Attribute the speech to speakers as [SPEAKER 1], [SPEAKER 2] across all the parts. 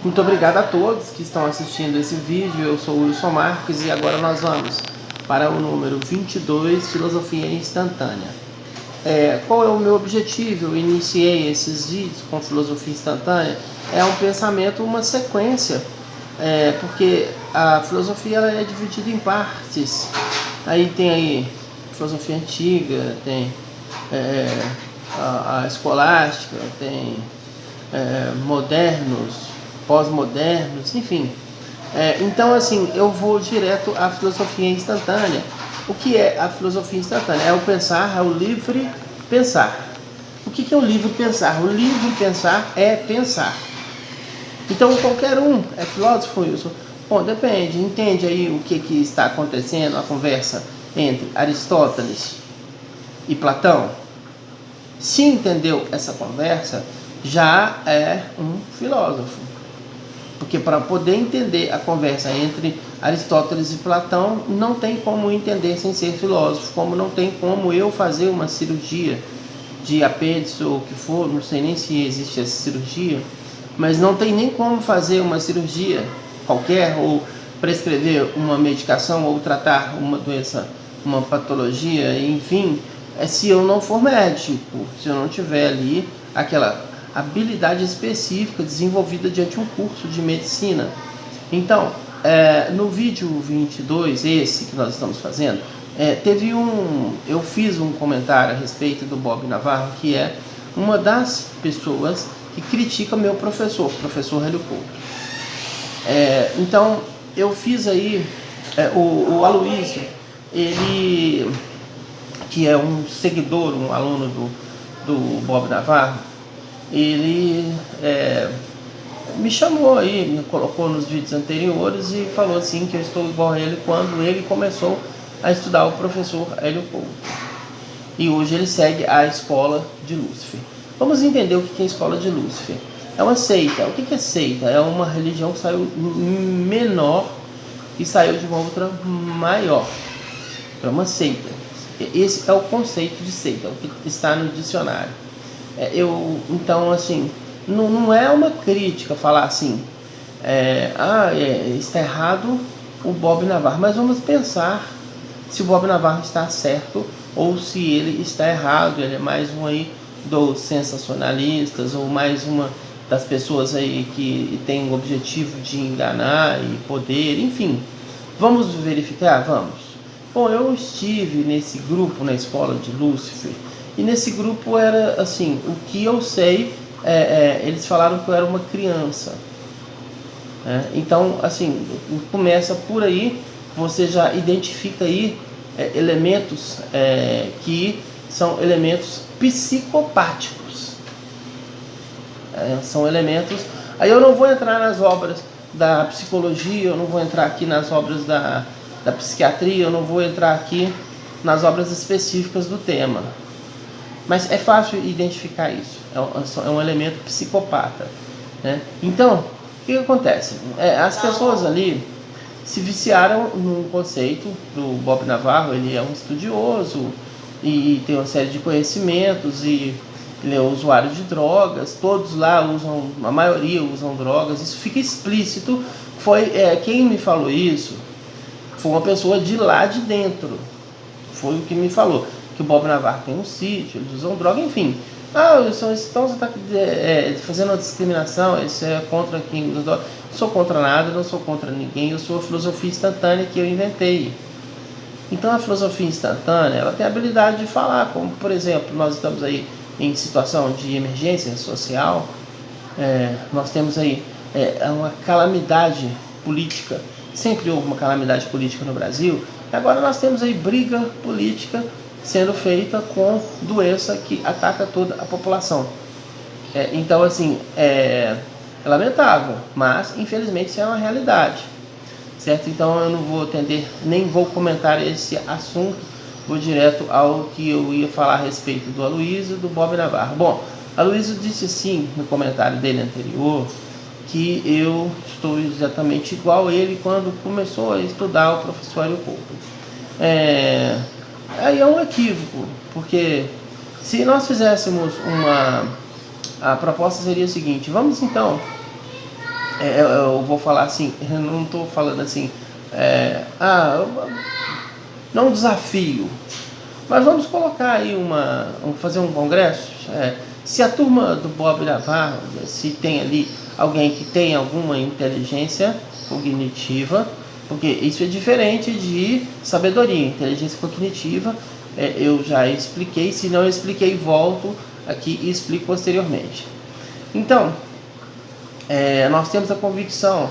[SPEAKER 1] Muito obrigado a todos que estão assistindo esse vídeo. Eu sou o Wilson Marques e agora nós vamos para o número 22, Filosofia Instantânea. Qual é o meu objetivo? Eu iniciei esses vídeos com filosofia instantânea. É um pensamento, uma sequência, porque a filosofia ela é dividida em partes. Aí tem aí filosofia antiga, tem a escolástica, tem modernos, pós-modernos, enfim. Então, assim, eu vou direto à filosofia instantânea. O que é a filosofia instantânea? É o pensar, é o livre pensar. O que é o livre pensar? O livre pensar é pensar. Então, qualquer um é filósofo, Wilson? Bom, depende. Entende aí o que está acontecendo, a conversa entre Aristóteles e Platão? Se entendeu essa conversa, já é um filósofo. Porque para poder entender a conversa entre Aristóteles e Platão, não tem como entender sem ser filósofo, como não tem como eu fazer uma cirurgia de apêndice ou o que for, não sei nem se existe essa cirurgia, mas não tem nem como fazer uma cirurgia qualquer, ou prescrever uma medicação, ou tratar uma doença, uma patologia, enfim, se eu não for médico, se eu não tiver ali aquela habilidade específica desenvolvida diante de um curso de medicina. Então, no vídeo 22, esse que nós estamos fazendo, eu fiz um comentário a respeito do Bob Navarro, que é uma das pessoas que critica meu professor Hélio Couto. Então, eu fiz aí, o Aloysio, ele, que é um seguidor, um aluno do Bob Navarro, ele me chamou aí, me colocou nos vídeos anteriores e falou assim que eu estou igual a ele quando ele começou a estudar o professor Hélio Couto. E hoje ele segue a escola de Lúcifer. Vamos entender o que é a escola de Lúcifer. É uma seita. O que é seita? É uma religião que saiu menor e saiu de uma outra maior. É uma seita. Esse é o conceito de seita, o que está no dicionário. Então, assim, não é uma crítica falar assim, está errado o Bob Navarro, mas vamos pensar se o Bob Navarro está certo ou se ele está errado. Ele é mais um aí dos sensacionalistas, ou mais uma das pessoas aí que tem o objetivo de enganar e poder, enfim. Vamos verificar? Vamos. Bom, eu estive nesse grupo na escola de Lúcifer, e nesse grupo era assim, o que eu sei, eles falaram que eu era uma criança. Então, assim, começa por aí, você já identifica aí elementos que são elementos psicopáticos. São elementos... Aí eu não vou entrar nas obras da psicologia, eu não vou entrar aqui nas obras da psiquiatria, eu não vou entrar aqui nas obras específicas do tema. Mas é fácil identificar isso. É um elemento psicopata, né? Então, o que acontece? As pessoas ali se viciaram num conceito do Bob Navarro. Ele é um estudioso e tem uma série de conhecimentos, e ele é usuário de drogas. Todos lá usam, a maioria usam drogas. Isso fica explícito. Quem me falou isso foi uma pessoa de lá de dentro. Foi o que me falou. Que o Bob Navarro tem um sítio, eles usam droga, enfim. Então você está fazendo uma discriminação, isso é contra quem usa droga. Não sou contra nada, não sou contra ninguém, eu sou a filosofia instantânea que eu inventei. Então a filosofia instantânea, ela tem a habilidade de falar, como por exemplo, nós estamos aí em situação de emergência social, nós temos aí uma calamidade política. Sempre houve uma calamidade política no Brasil, e agora nós temos aí briga política sendo feita com doença que ataca toda a população. Então, assim, é lamentável, mas infelizmente isso é uma realidade, certo? Então eu não vou nem vou comentar esse assunto, vou direto ao que eu ia falar a respeito do Aloysio e do Bob Navarro. Bom, Aloysio disse assim no comentário dele anterior, que eu estou exatamente igual a ele quando começou a estudar o professor Hélio Couto. Aí é um equívoco, porque se nós fizéssemos a proposta seria a seguinte: vamos então eu vou falar assim, eu não estou falando assim, não desafio, mas vamos colocar aí vamos fazer um congresso. Se a turma do Bob Navarro, se tem ali alguém que tem alguma inteligência cognitiva, porque isso é diferente de sabedoria. Inteligência cognitiva, eu já expliquei, se não expliquei, volto aqui e explico posteriormente. Então, nós temos a convicção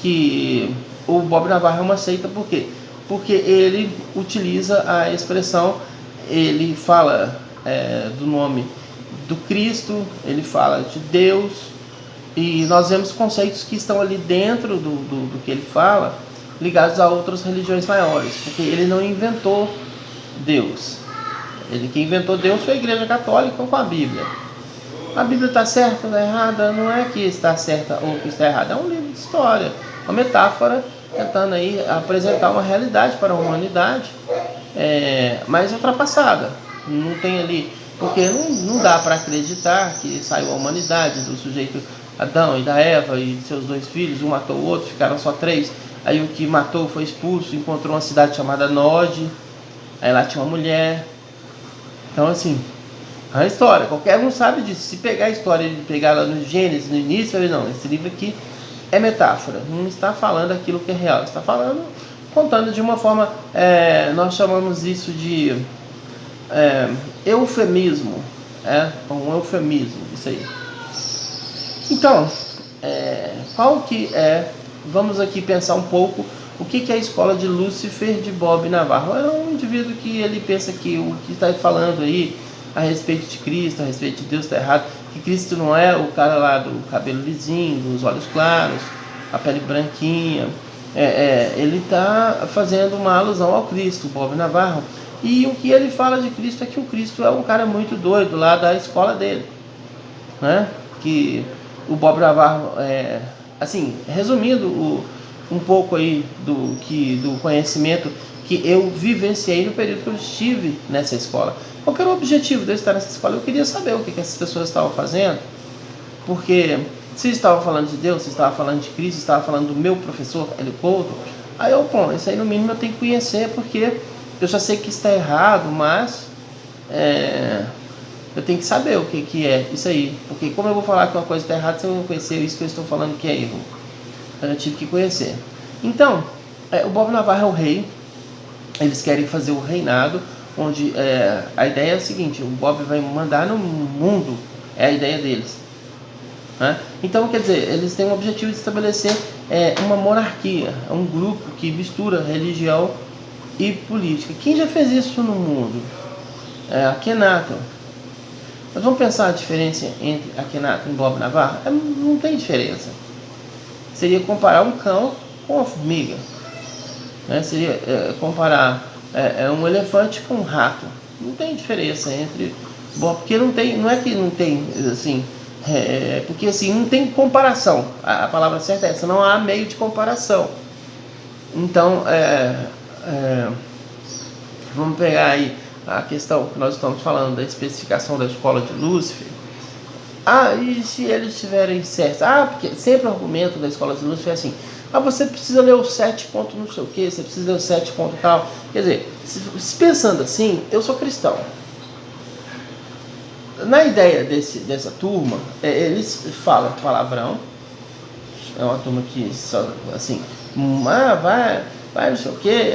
[SPEAKER 1] que o Bob Navarro é uma seita. Por quê? Porque ele utiliza a expressão, ele fala do nome do Cristo, ele fala de Deus, e nós vemos conceitos que estão ali dentro do que ele fala, ligados a outras religiões maiores, porque ele não inventou Deus. Quem inventou Deus foi a Igreja Católica com a Bíblia. A Bíblia está certa ou está errada? Não é que está certa ou que está errada, é um livro de história, uma metáfora tentando aí apresentar uma realidade para a humanidade, mas ultrapassada. Não tem ali, porque não dá para acreditar que saiu a humanidade do sujeito Adão e da Eva e de seus 2 filhos, um matou o outro, ficaram só 3. Aí o que matou foi expulso, encontrou uma cidade chamada Nod, aí lá tinha uma mulher. Então assim, a história, qualquer um sabe disso. Se pegar a história e pegar lá no Gênesis, no início, ele não, esse livro aqui é metáfora, não está falando aquilo que é real, está falando, contando de uma forma, nós chamamos isso de eufemismo, um eufemismo, isso aí. Então, qual que vamos aqui pensar um pouco o que é a escola de Lúcifer de Bob Navarro. É um indivíduo que ele pensa que o que está falando aí a respeito de Cristo, a respeito de Deus, está errado, que Cristo não é o cara lá do cabelo lisinho, dos olhos claros, a pele branquinha. Ele está fazendo uma alusão ao Cristo, Bob Navarro, e o que ele fala de Cristo é que o Cristo é um cara muito doido lá da escola dele, né? Que o Bob Navarro, assim, resumindo um pouco aí do conhecimento que eu vivenciei no período que eu estive nessa escola. Qual que era o objetivo de eu estar nessa escola? Eu queria saber o que essas pessoas estavam fazendo, porque se estavam falando de Deus, se estavam falando de Cristo, se estavam falando do meu professor, Hélio Couto, aí isso aí no mínimo eu tenho que conhecer, porque eu já sei que está errado, mas eu tenho que saber o que é isso aí, porque como eu vou falar que uma coisa está errada se eu não conhecer isso que eu estou falando que é erro? Eu tive que conhecer. Então, o Bob Navarro é o rei, eles querem fazer o reinado, onde a ideia é a seguinte: o Bob vai mandar no mundo, é a ideia deles, né? Então, quer dizer, eles têm o objetivo de estabelecer uma monarquia, um grupo que mistura religião e política. Quem já fez isso no mundo? Akhenaton. Mas vamos pensar a diferença entre Akhenaton e Bob Navarro? Não tem diferença. Seria comparar um cão com uma formiga, né? Seria comparar um elefante com um rato. Não tem diferença entre Bob, porque não é que não tem assim, porque assim não tem comparação. A palavra certa é essa, não há meio de comparação. Então vamos pegar aí a questão que nós estamos falando da especificação da escola de Lúcifer. E se eles estiverem certos? Porque sempre o argumento da escola de Lúcifer é assim: você precisa ler os 7 pontos não sei o que, você precisa ler os 7 pontos tal. Quer dizer, se pensando assim, eu sou cristão. Na ideia dessa turma, eles falam palavrão. É uma turma que só assim, vai não sei o que,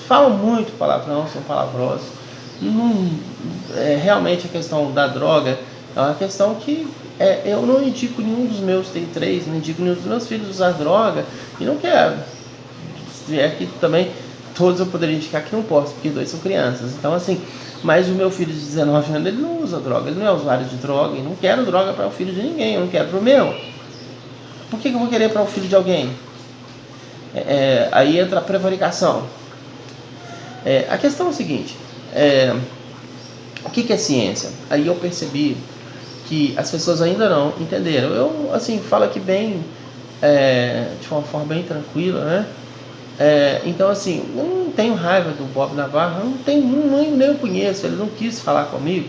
[SPEAKER 1] falam muito palavrão, são palavrosos. Realmente a questão da droga é uma questão que eu não indico nenhum dos meus, tem 3, não indico nenhum dos meus filhos usar droga, e não quero. Se vier aqui também, todos eu poderia indicar que não posso, porque 2 são crianças. Então assim, mas o meu filho de 19 anos, ele não usa droga, ele não é usuário de droga, e não quero droga para o filho de ninguém, eu não quero para o meu. Por que eu vou querer para o filho de alguém? Aí entra a prevaricação. A questão é o seguinte: o que é ciência? Aí eu percebi que as pessoas ainda não entenderam. Eu assim falo aqui bem, de uma forma bem tranquila, né? Então assim, eu não tenho raiva do Bob Navarro, nem eu conheço, ele não quis falar comigo.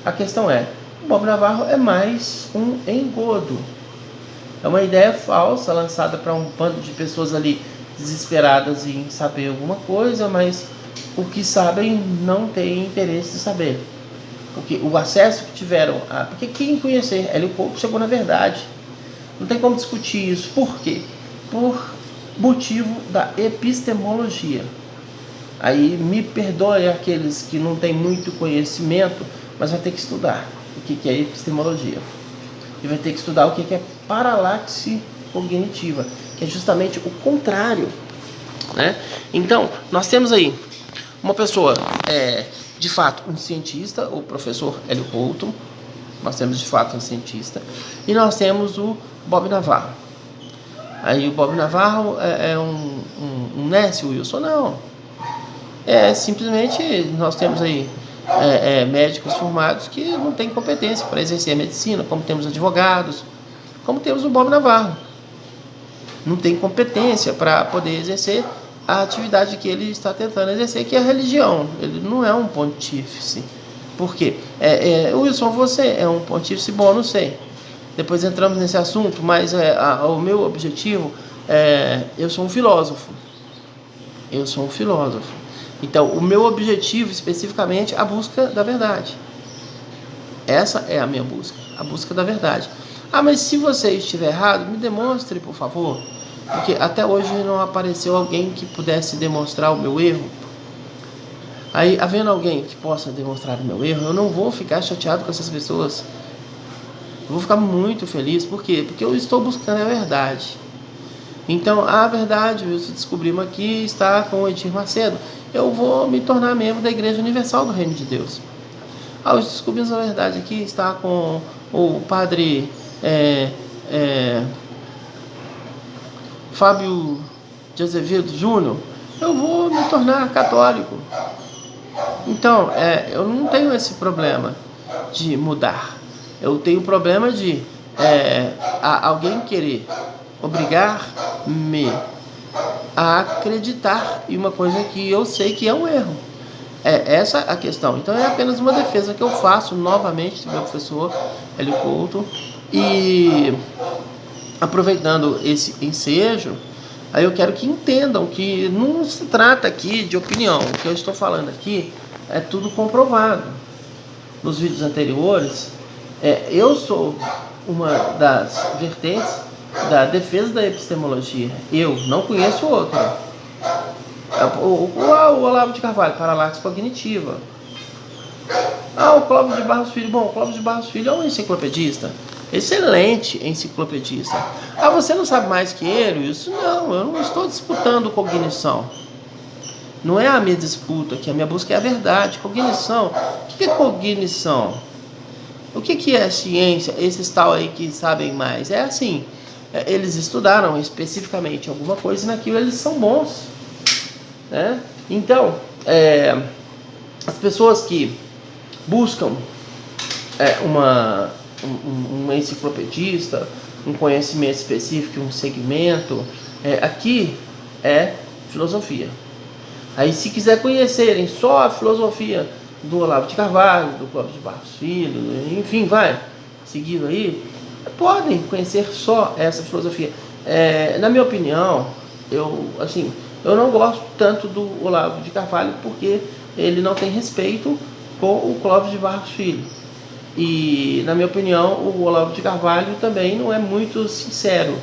[SPEAKER 1] A questão o Bob Navarro é mais um engodo. É uma ideia falsa lançada para um bando de pessoas ali desesperadas em saber alguma coisa, mas o que sabem não tem interesse de saber. Porque o acesso que tiveram porque quem conhecer Hélio Couto chegou na verdade. Não tem como discutir isso. Por quê? Por motivo da epistemologia. Aí me perdoe aqueles que não têm muito conhecimento, mas vai ter que estudar o que é epistemologia. E vai ter que estudar o que é paralaxe cognitiva, que é justamente o contrário, né? Então, nós temos aí uma pessoa, de fato, um cientista, o professor Hélio Couto. Nós temos, de fato, um cientista. E nós temos o Bob Navarro. Aí o Bob Navarro é um Nécio Wilson? Não. Simplesmente nós temos aí médicos formados que não têm competência para exercer a medicina, como temos advogados, como temos o Bob Navarro. Não tem competência para poder exercer a atividade que ele está tentando exercer, que é a religião. Ele não é um pontífice. Por quê? Wilson, você é um pontífice? Bom, não sei. Depois entramos nesse assunto, mas o meu objetivo eu sou um filósofo. Eu sou um filósofo. Então, o meu objetivo especificamente é a busca da verdade. Essa é a minha busca, a busca da verdade. Mas se você estiver errado, me demonstre, por favor. Porque até hoje não apareceu alguém que pudesse demonstrar o meu erro. Aí, havendo alguém que possa demonstrar o meu erro, eu não vou ficar chateado com essas pessoas. Eu vou ficar muito feliz. Por quê? Porque eu estou buscando a verdade. Então, a verdade, se descobrimos aqui, está com o Edir Macedo. Eu vou me tornar membro da Igreja Universal do Reino de Deus. Hoje descobrimos a verdade aqui, está com o padre Fábio de Azevedo Júnior. Eu vou me tornar católico. Então, eu não tenho esse problema de mudar. Eu tenho o problema de alguém querer obrigar-me a acreditar em uma coisa que eu sei que é um erro. Essa a questão. Então, é apenas uma defesa que eu faço novamente do meu professor Hélio Couto. E aproveitando esse ensejo, aí eu quero que entendam que não se trata aqui de opinião. O que eu estou falando aqui é tudo comprovado. Nos vídeos anteriores, eu sou uma das vertentes da defesa da epistemologia. Eu não conheço outro. O Olavo de Carvalho, paralaxe cognitiva. O Clóvis de Barros Filho. Bom, o Clóvis de Barros Filho é um enciclopedista. Excelente enciclopedista. Você não sabe mais que ele? Isso não, eu não estou disputando cognição. Não é a minha disputa aqui, a minha busca é a verdade. Cognição. O que é cognição? O que é ciência? Esses tal aí que sabem mais. É assim, eles estudaram especificamente alguma coisa e naquilo eles são bons, né? Então, as pessoas que buscam um enciclopedista, um conhecimento específico, um segmento, aqui é filosofia. Aí, se quiser conhecerem só a filosofia do Olavo de Carvalho, do Clóvis de Barros Filho, enfim, vai seguindo aí, podem conhecer só essa filosofia. Na minha opinião, eu não gosto tanto do Olavo de Carvalho porque ele não tem respeito com o Clóvis de Barros Filho. E, na minha opinião, o Olavo de Carvalho também não é muito sincero.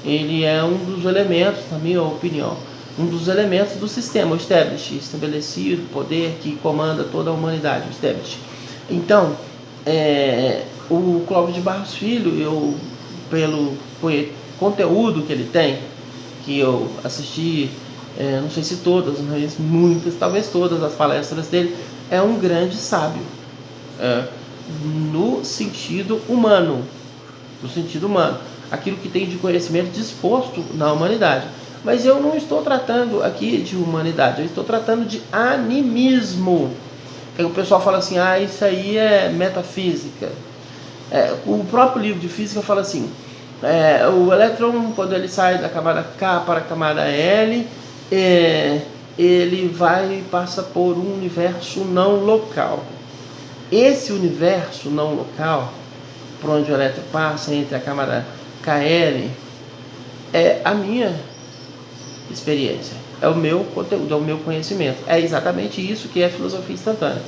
[SPEAKER 1] Ele é um dos elementos, na minha opinião, um dos elementos do sistema, o establishment, estabelecido, poder que comanda toda a humanidade, o establishment. Então, o Clóvis de Barros Filho, pelo conteúdo que ele tem, que eu assisti, não sei se todas, mas muitas, talvez todas as palestras dele, é um grande sábio, no sentido humano, aquilo que tem de conhecimento disposto na humanidade. Mas eu não estou tratando aqui de humanidade, eu estou tratando de animismo. O pessoal fala assim, isso aí é metafísica. O próprio livro de física fala assim, o elétron, quando ele sai da camada K para a camada L, ele passa por um universo não local. Esse universo não local, por onde o elétron passa entre a camada KL é a minha experiência, é o meu conteúdo, é o meu conhecimento. É exatamente isso que é filosofia instantânea.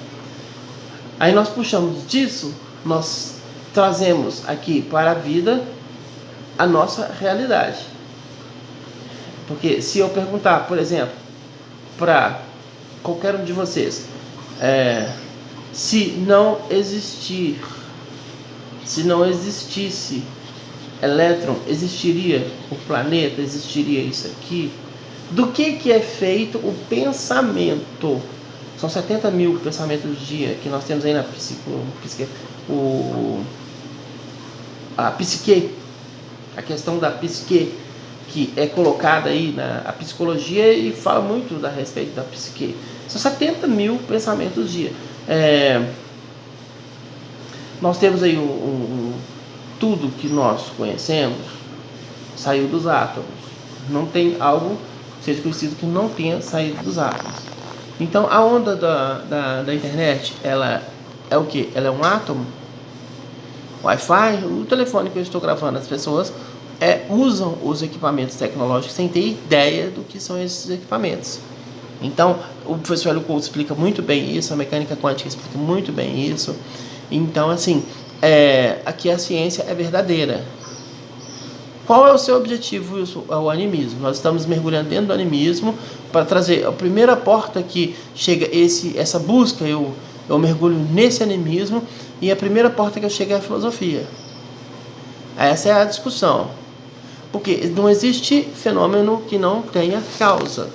[SPEAKER 1] Aí nós puxamos disso, nós trazemos aqui para a vida a nossa realidade. Porque se eu perguntar, por exemplo, para qualquer um de vocês, se não existisse elétron, existiria o planeta, existiria isso aqui? Do que é feito o pensamento? São 70 mil pensamentos do dia que nós temos aí na a psique, a questão da psique, que é colocada aí na psicologia e fala muito a respeito da psique. São 70 mil pensamentos do dia. Nós temos aí tudo que nós conhecemos saiu dos átomos. Não tem algo que seja conhecido que não tenha saído dos átomos. Então a onda da internet, ela é o que? Ela é um átomo? Wi-Fi, o telefone que eu estou gravando, as pessoas usam os equipamentos tecnológicos sem ter ideia do que são esses equipamentos. Então o professor Hélio Couto explica muito bem isso, a mecânica quântica explica muito bem isso. Então assim, aqui a ciência é verdadeira. Qual é o seu objetivo, Wilson? É o animismo. Nós estamos mergulhando dentro do animismo para trazer a primeira porta que chega essa busca, eu mergulho nesse animismo, e a primeira porta que eu chego é a filosofia. Essa é a discussão. Porque não existe fenômeno que não tenha causa.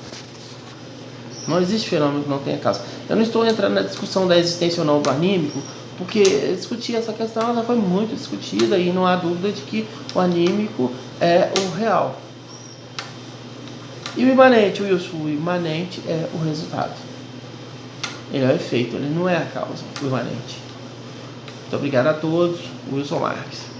[SPEAKER 1] Não existe fenômeno que não tenha causa. Eu não estou entrando na discussão da existência ou não do anímico, porque discutir essa questão ela foi muito discutida e não há dúvida de que o anímico é o real. E o imanente, Wilson? O imanente é o resultado. Ele é o efeito, ele não é a causa, o imanente. Muito obrigado a todos. Wilson Marques.